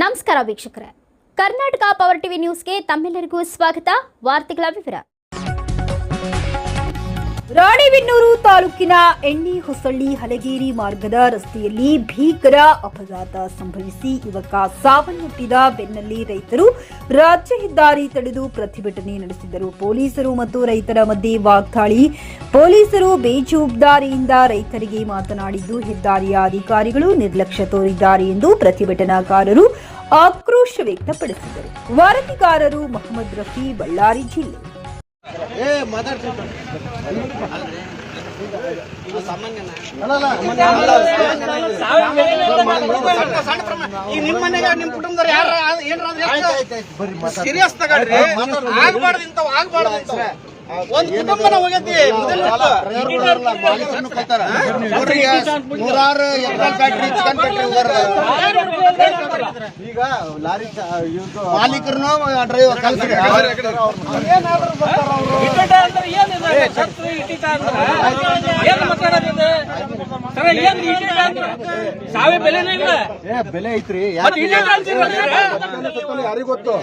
ನಮಸ್ಕಾರ ವೀಕ್ಷಕರೇ, Karnataka power TV ನ್ಯೂಸ್ಗೆ ತಮ್ಮೆಲ್ಲರಿಗೂ ಸ್ವಾಗತ. ವಾರ್ತೆಗಳ ವಿವರ. ರಾಣೆಬೆನ್ನೂರು ತಾಲೂಕಿನ ಎಣ್ಣೆಹೊಸಳ್ಳಿ ಹಲಗೇರಿ ಮಾರ್ಗದ ರಸ್ತೆಯಲ್ಲಿ ಭೀಕರ ಅಪಘಾತ ಸಂಭವಿಸಿ ಯುವಕ ಸಾವನ್ನಪ್ಪಿದ ಬೆನ್ನಲ್ಲೇ ರೈತರು ರಾಜ್ಯ ಹೆದ್ದಾರಿ ತಡೆದು ಪ್ರತಿಭಟನೆ ನಡೆಸಿದರು. ಪೊಲೀಸರು ಮತ್ತು ರೈತರ ಮಧ್ಯೆ ವಾಗ್ದಾಳಿ. ಪೊಲೀಸರು ಬೇಜವಾಬ್ದಾರಿಯಿಂದ ರೈತರಿಗೆ ಮಾತನಾಡಿದ್ದು, ಹೆದ್ದಾರಿಯ ಅಧಿಕಾರಿಗಳು ನಿರ್ಲಕ್ಷ್ಯ ತೋರಿದ್ದಾರೆ ಎಂದು ಪ್ರತಿಭಟನಾಕಾರರು ಆಕ್ರೋಶ ವ್ಯಕ್ತಪಡಿಸಿದರು. ವರದಿಗಾರರು ಮೊಹಮ್ಮದ್ ರಫಿ, ಬಳ್ಳಾರಿ ಜಿಲ್ಲೆ. ನಿಮ್ಮ ಮನೆಗೆ ನಿಮ್ಮ ಕುಟುಂಬದವ್ರು ಯಾರ ಸೀರಿಯಸ್ ತಗೊಳ್ರಿ. ಆಗ್ಬಾರ್ದು ಇಂಥವು, ಆಗ್ಬಾರ್ದು ಇಂಥವು. ಒಂದ್ ಕುಟುಂಬನ ಹೋಗೈತಿ. ನೂರಾರು ಫ್ಯಾಕ್ಟ್ರಿ, ಚಿಕನ್ ಫ್ಯಾಕ್ಟ್ರಿ ಈಗ ಲಾರಿ ಮಾಲೀಕರನ್ನು ಡ್ರೈವರ್ ಬೆಲೆ ಐತ್ರಿ. ಯಾರಿಗ ಗೊತ್ತು?